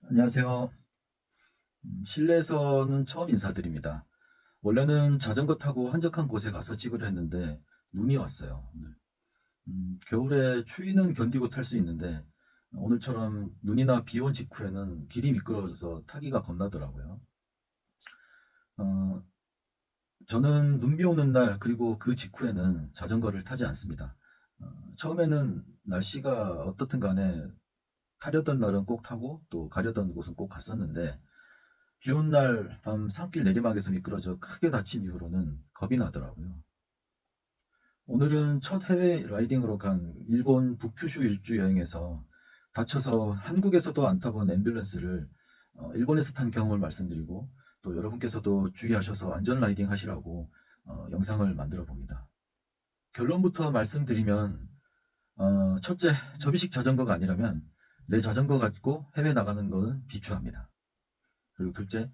안녕하세요. 실내에서는 처음 인사드립니다. 원래는 자전거 타고 한적한 곳에 가서 찍으려 했는데 눈이 왔어요. 오늘. 겨울에 추위는 견디고 탈 수 있는데 오늘처럼 눈이나 비온 직후에는 길이 미끄러워서 타기가 겁나더라고요. 어, 저는 눈비 오는 날 그리고 그 직후에는 자전거를 타지 않습니다. 처음에는 날씨가 어떻든 간에 타려던 날은 꼭 타고 또 가려던 곳은 꼭 갔었는데 비 온 날 밤 산길 내리막에서 미끄러져 크게 다친 이후로는 겁이 나더라고요. 오늘은 첫 해외 라이딩으로 간 일본 북큐슈 일주 여행에서 다쳐서 한국에서도 안 타본 앰뷸런스를 일본에서 탄 경험을 말씀드리고 또 여러분께서도 주의하셔서 안전 라이딩 하시라고 영상을 만들어 봅니다. 결론부터 말씀드리면 첫째, 접이식 자전거가 아니라면 내 자전거 가지고 해외 나가는 것은 비추합니다. 그리고 둘째,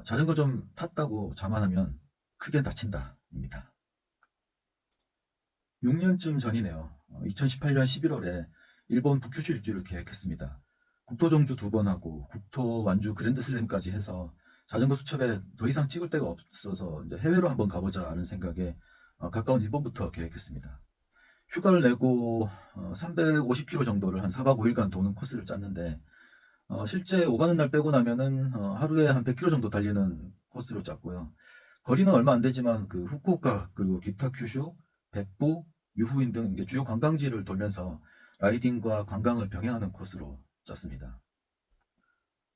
자전거 좀 탔다고 자만하면 크게 다친다입니다. 6년쯤 전이네요. 2018년 11월에 일본 북큐슈 일주를 계획했습니다. 국토 정주 2번 하고 국토 완주 그랜드슬램까지 해서 자전거 수첩에 더 이상 찍을 데가 없어서 이제 해외로 한번 가보자 하는 생각에 가까운 일본부터 계획했습니다. 휴가를 내고 350km 정도를 한 4박 5일간 도는 코스를 짰는데 실제 오가는 날 빼고 나면은 하루에 한 100km 정도 달리는 코스로 짰고요. 거리는 얼마 안 되지만 그 후쿠오카 그리고 기타 큐슈, 백부, 유후인 등 이제 주요 관광지를 돌면서 라이딩과 관광을 병행하는 코스로 짰습니다.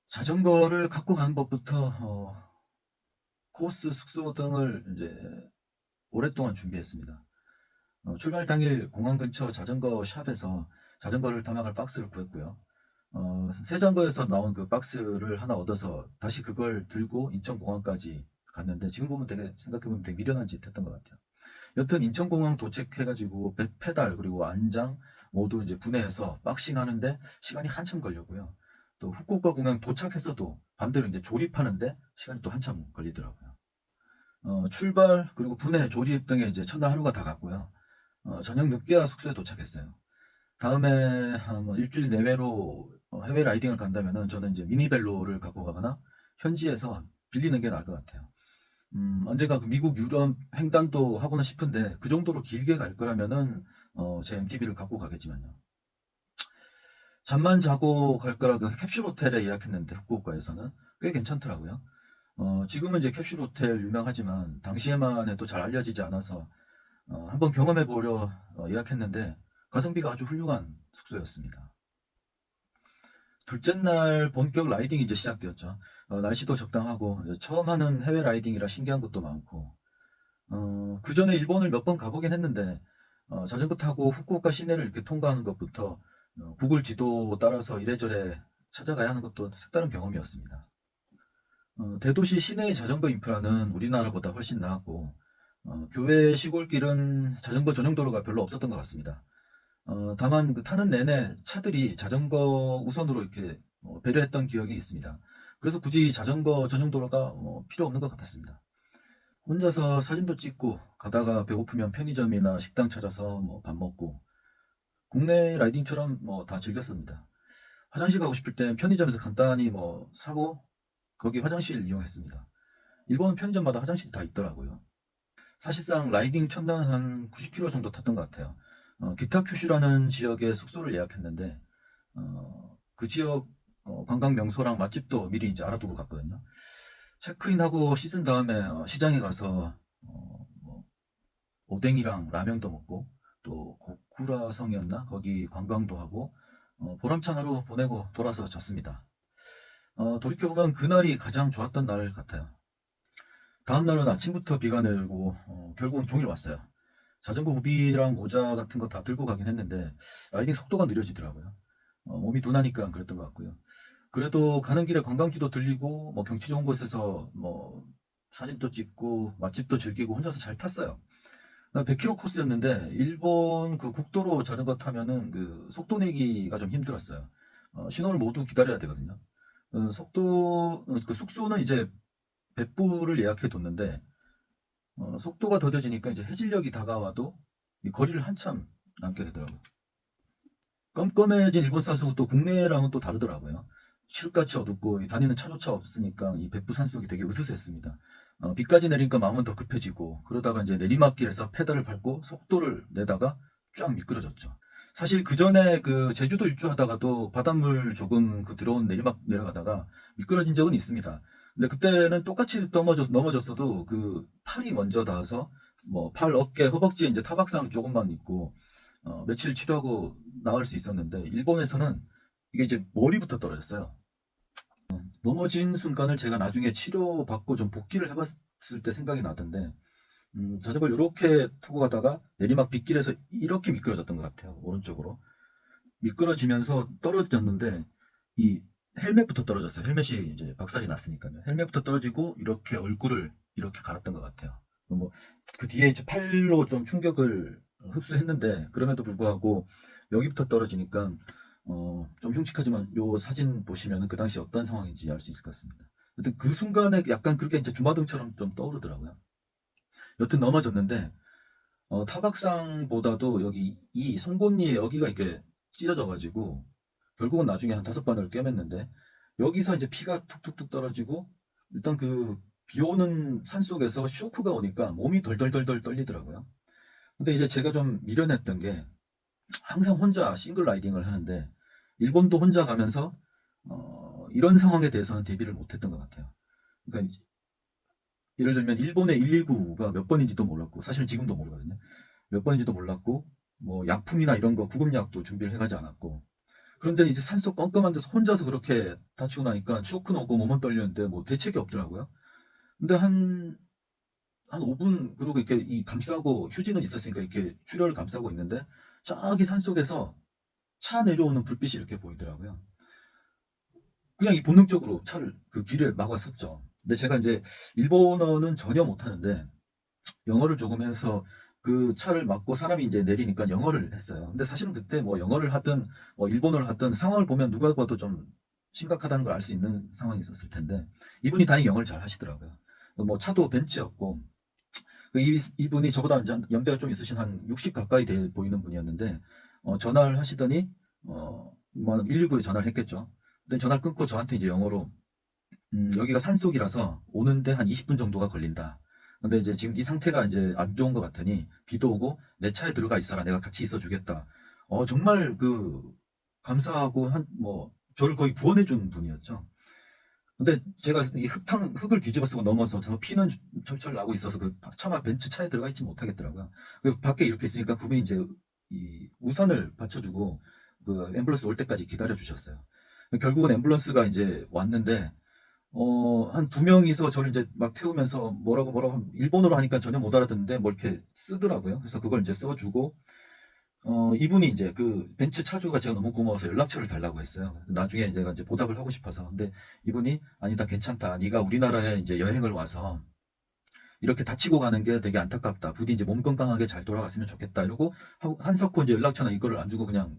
자전거를 갖고 가는 법부터 코스, 숙소 등을 이제 오랫동안 준비했습니다. 출발 당일 공항 근처 자전거 샵에서 자전거를 담아갈 박스를 구했고요. 세장거에서 나온 그 박스를 하나 얻어서 다시 그걸 들고 인천공항까지 갔는데 지금 보면 되게 생각해보면 되게 미련한 짓 했던 것 같아요. 여튼 인천공항 도착해가지고 페달 그리고 안장 모두 이제 분해해서 박싱 하는데 시간이 한참 걸렸고요. 또 후쿠오카 공항 도착해서도 반대로 이제 조립하는데 시간이 또 한참 걸리더라고요. 출발 그리고 분해 조립 등에 이제 첫날 하루가 다 갔고요. 저녁 늦게야 숙소에 도착했어요. 다음에 한뭐 일주일 내외로 해외 라이딩을 간다면은 저는 이제 미니벨로를 갖고 가거나 현지에서 빌리는 게 나을 것 같아요. 언젠가 그 미국 유럽 횡단도 하고는 싶은데 그 정도로 길게 갈 거라면은 제 MTB를 갖고 가겠지만요. 잠만 자고 갈 거라 그 캡슐 호텔에 예약했는데 후쿠오카에서는 꽤 괜찮더라고요. 지금은 이제 캡슐 호텔 유명하지만 당시에만 해도 잘 알려지지 않아서 한번 경험해 보려 예약했는데 가성비가 아주 훌륭한 숙소였습니다. 둘째 날 본격 라이딩이 이제 시작되었죠. 날씨도 적당하고 처음 하는 해외 라이딩이라 신기한 것도 많고 그 전에 일본을 몇 번 가보긴 했는데 자전거 타고 후쿠오카 시내를 이렇게 통과하는 것부터 구글 지도 따라서 이래저래 찾아가야 하는 것도 색다른 경험이었습니다. 대도시 시내의 자전거 인프라는 우리나라보다 훨씬 나았고 교외 시골길은 자전거 전용 도로가 별로 없었던 것 같습니다. 다만 그 타는 내내 차들이 자전거 우선으로 이렇게 배려했던 기억이 있습니다. 그래서 굳이 자전거 전용 도로가 필요 없는 것 같았습니다. 혼자서 사진도 찍고 가다가 배고프면 편의점이나 식당 찾아서 뭐 밥 먹고 국내 라이딩처럼 뭐 다 즐겼습니다. 화장실 가고 싶을 땐 편의점에서 간단히 뭐 사고 거기 화장실 이용했습니다. 일본은 편의점마다 화장실이 다 있더라고요. 사실상 라이딩 첫날 한 90km 정도 탔던 것 같아요. 기타 큐슈라는 지역에 숙소를 예약했는데 그 지역 관광 명소랑 맛집도 미리 이제 알아두고 갔거든요. 체크인하고 씻은 다음에 시장에 가서 뭐 오뎅이랑 라면도 먹고 또 고쿠라성이었나 거기 관광도 하고 보람찬 하루 보내고 돌아서 잤습니다. 돌이켜보면 그날이 가장 좋았던 날 같아요. 다음 날은 아침부터 비가 내리고 결국은 종일 왔어요. 자전거 우비랑 모자 같은 거 다 들고 가긴 했는데 라이딩 속도가 느려지더라고요. 몸이 둔하니까 그랬던 것 같고요. 그래도 가는 길에 관광지도 들리고 뭐 경치 좋은 곳에서 뭐 사진도 찍고 맛집도 즐기고 혼자서 잘 탔어요. 100km 코스였는데 일본 그 국도로 자전거 타면은 그 속도 내기가 좀 힘들었어요. 신호를 모두 기다려야 되거든요. 그 숙소는 이제 백부를 예약해 뒀는데 속도가 더뎌지니까 이제 해질녘이 다가와도 이 거리를 한참 남게 되더라고요. 껌껌해진 일본 산수는 또 국내랑은 또 다르더라고요. 칠흑같이 어둡고 다니는 차조차 없으니까 이 백두 산속이 되게 으스스했습니다. 비까지 내리니까 마음은 더 급해지고 그러다가 이제 내리막길에서 페달을 밟고 속도를 내다가 쫙 미끄러졌죠. 사실 그 전에 그 제주도 일주하다가도 바닷물 조금 그 들어온 내리막 내려가다가 미끄러진 적은 있습니다. 근데 그때는 똑같이 넘어졌어도 그 팔이 먼저 닿아서 뭐 팔, 어깨, 허벅지에 이제 타박상 조금만 있고 며칠 치료하고 나을 수 있었는데 일본에서는 이게 이제 머리부터 떨어졌어요. 넘어진 순간을 제가 나중에 치료받고 좀 복귀를 해봤을 때 생각이 나던데, 자전거를 이렇게 타고 가다가 내리막 빗길에서 이렇게 미끄러졌던 것 같아요. 오른쪽으로. 미끄러지면서 떨어졌는데, 이 헬멧부터 떨어졌어요. 헬멧이 이제 박살이 났으니까요. 헬멧부터 떨어지고, 이렇게 얼굴을 이렇게 갈았던 것 같아요. 뭐, 그 뒤에 이제 팔로 좀 충격을 흡수했는데, 그럼에도 불구하고, 여기부터 떨어지니까, 좀 흉측하지만 요 사진 보시면 그 당시 어떤 상황인지 알 수 있을 것 같습니다. 여튼 그 순간에 약간 그렇게 이제 주마등처럼 좀 떠오르더라고요. 여튼 넘어졌는데, 타박상보다도 여기 이 송곳니에 여기가 이렇게 찢어져가지고, 결국은 나중에 한 5바늘을 꿰맸는데, 여기서 이제 피가 툭툭툭 떨어지고, 일단 그 비 오는 산 속에서 쇼크가 오니까 몸이 덜덜덜덜 떨리더라고요. 근데 이제 제가 좀 미련했던 게, 항상 혼자 싱글 라이딩을 하는데 일본도 혼자 가면서 이런 상황에 대해서는 대비를 못했던 것 같아요. 그러니까 예를 들면 일본의 119가 몇 번인지도 몰랐고 사실은 지금도 모르거든요. 몇 번인지도 몰랐고 뭐 약품이나 이런 거 구급약도 준비를 해가지 않았고 그런데 이제 산속 껌껌한 데서 혼자서 그렇게 다치고 나니까 쇼크는 오고 몸은 떨리는데 뭐 대책이 없더라고요. 근데 한 5분 그러고 이렇게 이 감싸고 휴지는 있었으니까 이렇게 출혈을 감싸고 있는데 저기 산속에서 차 내려오는 불빛이 이렇게 보이더라고요. 그냥 이 본능적으로 차를 그 길을 막았었죠. 근데 제가 이제 일본어는 전혀 못하는데 영어를 조금 해서 그 차를 막고 사람이 이제 내리니까 영어를 했어요. 근데 사실은 그때 뭐 영어를 하든 뭐 일본어를 하든 상황을 보면 누가 봐도 좀 심각하다는 걸 알 수 있는 상황이 있었을 텐데 이분이 다행히 영어를 잘 하시더라고요. 뭐 차도 벤츠였고 이분이 저보다 이제 연배가 좀 있으신 한 60 가까이 돼 보이는 분이었는데 전화를 하시더니 뭐 119에 전화를 했겠죠. 근데 전화를 끊고 저한테 이제 영어로 여기가 산속이라서 오는데 한 20분 정도가 걸린다. 근데 이제 지금 네 상태가 이제 안 좋은 것 같으니 비도 오고 내 차에 들어가 있어라. 내가 같이 있어 주겠다. 정말 그 감사하고 한 뭐 저를 거의 구원해 준 분이었죠. 근데 제가 이 흙을 뒤집어 쓰고 넘어서 저 피는 철철 나고 있어서 그 차마 벤츠 차에 들어가 있지 못하겠더라고요. 그 밖에 이렇게 있으니까 그분이 이제 이 우산을 받쳐주고 그 앰뷸런스 올 때까지 기다려 주셨어요. 결국은 앰뷸런스가 이제 왔는데 한 두 명이서 저를 이제 막 태우면서 뭐라고 일본어로 하니까 전혀 못 알아듣는데 뭐 이렇게 쓰더라고요. 그래서 그걸 이제 써주고 이분이 이제 그 벤츠 차주가 제가 너무 고마워서 연락처를 달라고 했어요. 나중에 제가 이제 보답을 하고 싶어서. 근데 이분이 아니다, 괜찮다. 네가 우리나라에 이제 여행을 와서 이렇게 다치고 가는 게 되게 안타깝다. 부디 이제 몸 건강하게 잘 돌아갔으면 좋겠다. 이러고 한석호 이제 연락처나 이거를 안 주고 그냥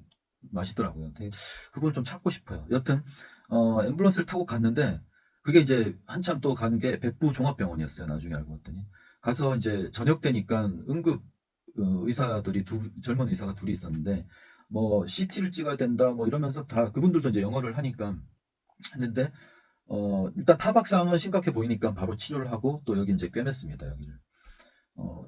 마시더라고요. 되게 그걸 좀 찾고 싶어요. 여튼 앰뷸런스를 타고 갔는데 그게 이제 한참 또 가는 게 백부 종합병원이었어요. 나중에 알고 봤더니 가서 이제 저녁 때니까 응급 의사들이 젊은 의사가 둘이 있었는데 뭐 CT를 찍어야 된다 뭐 이러면서 다 그분들도 이제 영어를 하니까 했는데 일단 타박상은 심각해 보이니까 바로 치료를 하고 또 여기 이제 꿰맸습니다 여기를.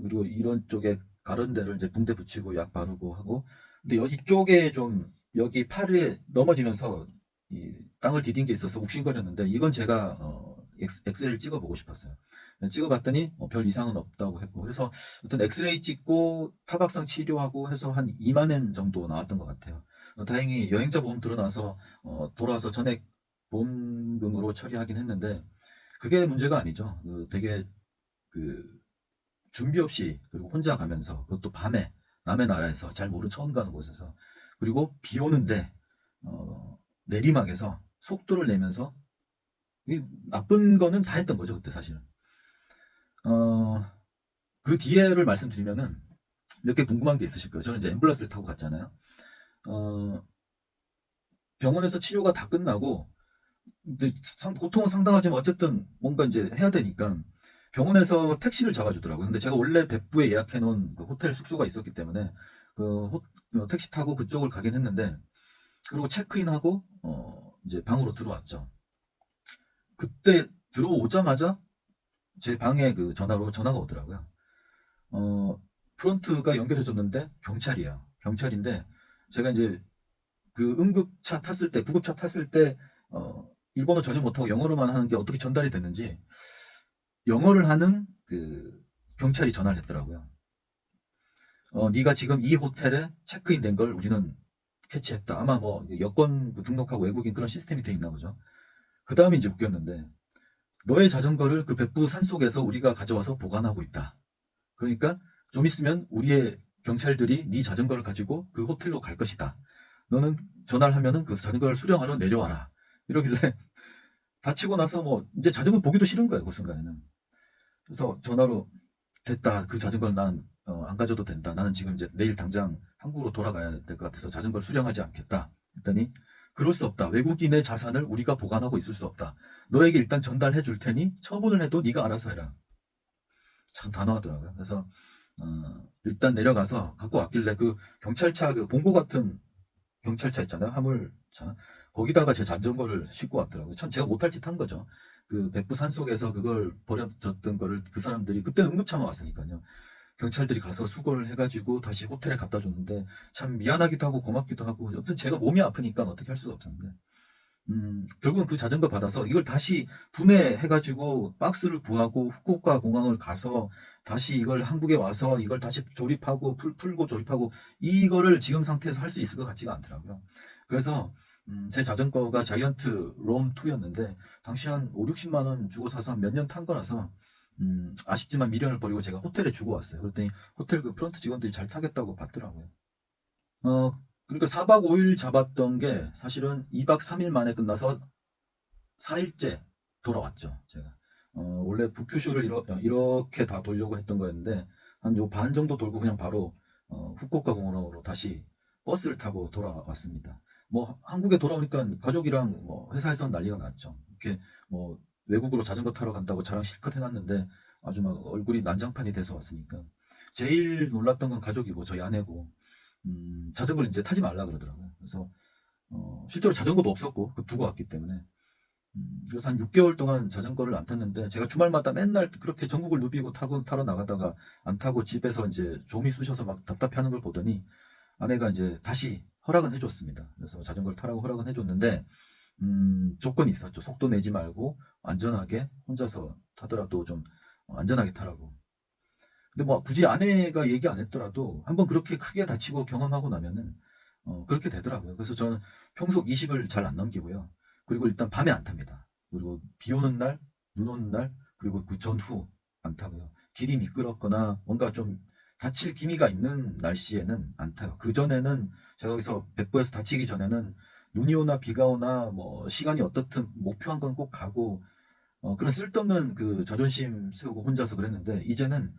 그리고 이런 쪽에 가른 데를 이제 붕대 붙이고 약 바르고 하고 근데 여기 쪽에 좀 여기 팔에 넘어지면서 이 땅을 디딘 게 있어서 욱신거렸는데 이건 제가 엑스레이를 찍어보고 싶었어요. 찍어봤더니 별 이상은 없다고 했고 그래서 어떤 엑스레이 찍고 타박상 치료하고 해서 한 2만 엔 정도 나왔던 것 같아요. 다행히 여행자 보험 들어나서 돌아와서 전액 보험금으로 처리하긴 했는데 그게 문제가 아니죠. 되게 그 준비 없이 그리고 혼자 가면서 그것도 밤에 남의 나라에서 잘 모르는 처음 가는 곳에서 그리고 비 오는데 내리막에서 속도를 내면서 이 나쁜 거는 다 했던 거죠 그때 사실은. 어, 그 뒤에를 말씀드리면은 몇 개 궁금한 게 있으실 거예요. 저는 이제 앰뷸런스를 타고 갔잖아요. 어, 병원에서 치료가 다 끝나고 근데 고통은 상당하지만 어쨌든 뭔가 이제 해야 되니까 병원에서 택시를 잡아주더라고요. 근데 제가 원래別府에 예약해 놓은 그 호텔 숙소가 있었기 때문에 택시 타고 그쪽을 가긴 했는데 그리고 체크인하고 이제 방으로 들어왔죠. 그때 들어오자마자 제 방에 그 전화가 오더라고요. 프론트가 연결해줬는데 경찰이에요. 경찰인데 제가 이제 그 응급차 탔을 때, 구급차 탔을 때 일본어 전혀 못하고 영어로만 하는 게 어떻게 전달이 됐는지 영어를 하는 그 경찰이 전화를 했더라고요. 네가 지금 이 호텔에 체크인 된 걸 우리는 캐치했다. 아마 뭐 여권 그 등록하고 외국인 그런 시스템이 돼 있나 보죠. 그 다음에 이제 웃겼는데 너의 자전거를 그 백부 산속에서 우리가 가져와서 보관하고 있다. 그러니까 좀 있으면 우리의 경찰들이 네 자전거를 가지고 그 호텔로 갈 것이다. 너는 전화를 하면은 그 자전거를 수령하러 내려와라. 이러길래 다치고 나서 뭐 이제 자전거 보기도 싫은 거예요. 그 순간에는. 그래서 전화로 됐다. 그 자전거는 난 안 가져도 된다. 나는 지금 이제 내일 당장 한국으로 돌아가야 될 것 같아서 자전거를 수령하지 않겠다. 했더니 그럴 수 없다. 외국인의 자산을 우리가 보관하고 있을 수 없다. 너에게 일단 전달해 줄 테니 처분을 해도 네가 알아서 해라. 참 단호하더라고요. 그래서 일단 내려가서 갖고 왔길래 그 경찰차 그 봉고 같은 경찰차 있잖아요. 화물차. 거기다가 제 자전거를 싣고 왔더라고요. 참 제가 못할 짓 한 거죠. 그 백부 산속에서 그걸 버려졌던 거를 그 사람들이 그때 응급차만 왔으니까요. 경찰들이 가서 수거를 해가지고 다시 호텔에 갖다 줬는데 참 미안하기도 하고 고맙기도 하고 여튼 제가 몸이 아프니까 어떻게 할 수가 없었는데 결국은 그 자전거 받아서 이걸 다시 분해해가지고 박스를 구하고 후쿠오카 공항을 가서 다시 이걸 한국에 와서 이걸 다시 조립하고 풀고 조립하고 이거를 지금 상태에서 할 수 있을 것 같지가 않더라고요. 그래서 제 자전거가 자이언트 롬2였는데 당시 한 5, 60만 원 주고 사서 몇 년 탄 거라서 아쉽지만 미련을 버리고 제가 호텔에 주고 왔어요. 그랬더니 호텔 그 프런트 직원들이 잘 타겠다고 받더라고요. 어, 그러니까 4박 5일 잡았던 게 사실은 2박 3일 만에 끝나서 4일째 돌아왔죠, 제가. 원래 북큐슈를 이렇게 다 돌려고 했던 거였는데, 한 요 반 정도 돌고 그냥 바로, 후쿠오카 공항으로 다시 버스를 타고 돌아왔습니다. 뭐, 한국에 돌아오니까 가족이랑 뭐, 회사에서는 난리가 났죠. 이렇게 뭐, 외국으로 자전거 타러 간다고 자랑 실컷 해놨는데, 아주 막 얼굴이 난장판이 돼서 왔으니까. 제일 놀랐던 건 가족이고, 저희 아내고, 자전거를 이제 타지 말라 그러더라고요. 그래서 실제로 자전거도 없었고 그 두고 왔기 때문에 그래서 한 6개월 동안 자전거를 안 탔는데 제가 주말마다 맨날 그렇게 전국을 누비고 타고 타러 나가다가 안 타고 집에서 이제 좀이 쑤셔서 막 답답해하는 걸 보더니 아내가 이제 다시 허락은 해줬습니다. 그래서 자전거를 타라고 허락은 해줬는데 조건이 있었죠. 속도 내지 말고 안전하게 혼자서 타더라도 좀 안전하게 타라고. 근데 뭐 굳이 아내가 얘기 안 했더라도 한번 그렇게 크게 다치고 경험하고 나면은 그렇게 되더라고요. 그래서 저는 평소 20을 잘 안 넘기고요. 그리고 일단 밤에 안 탑니다. 그리고 비 오는 날, 눈 오는 날, 그리고 그 전후 안 타고요. 길이 미끄럽거나 뭔가 좀 다칠 기미가 있는 날씨에는 안 타요. 그 전에는 제가 여기서 백보에서 다치기 전에는 눈이 오나 비가 오나 뭐 시간이 어떻든 목표한 건 꼭 가고 그런 쓸데없는 그 자존심 세우고 혼자서 그랬는데 이제는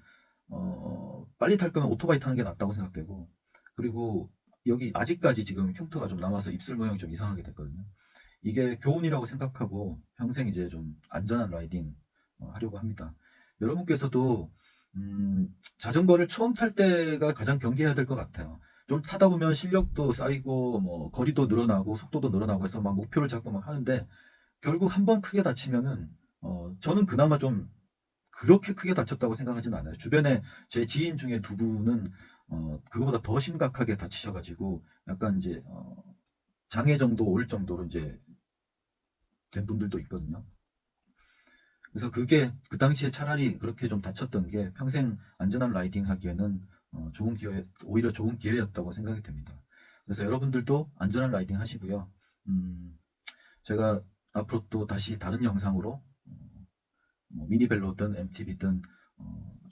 빨리 탈 거면 오토바이 타는 게 낫다고 생각되고, 그리고 여기 아직까지 지금 흉터가 좀 남아서 입술 모양이 좀 이상하게 됐거든요. 이게 교훈이라고 생각하고 평생 이제 좀 안전한 라이딩 하려고 합니다. 여러분께서도 자전거를 처음 탈 때가 가장 경계해야 될 것 같아요. 좀 타다 보면 실력도 쌓이고 뭐 거리도 늘어나고 속도도 늘어나고 해서 막 목표를 잡고 막 하는데 결국 한 번 크게 다치면은 저는 그나마 좀 그렇게 크게 다쳤다고 생각하지는 않아요. 주변에 제 지인 중에 두 분은 그거보다 더 심각하게 다치셔가지고 약간 이제 장애 정도 올 정도로 이제 된 분들도 있거든요. 그래서 그게 그 당시에 차라리 그렇게 좀 다쳤던 게 평생 안전한 라이딩 하기에는 좋은 기회, 오히려 좋은 기회였다고 생각이 됩니다. 그래서 여러분들도 안전한 라이딩 하시고요. 음, 제가 앞으로 또 다시 다른 영상으로 뭐 미니벨로든 MTB든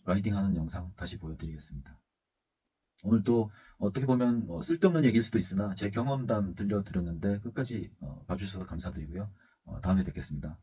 라이딩하는 영상 다시 보여드리겠습니다. 오늘 또 어떻게 보면 뭐 쓸데없는 얘기일 수도 있으나 제 경험담 들려드렸는데 끝까지 봐주셔서 감사드리고요. 다음에 뵙겠습니다.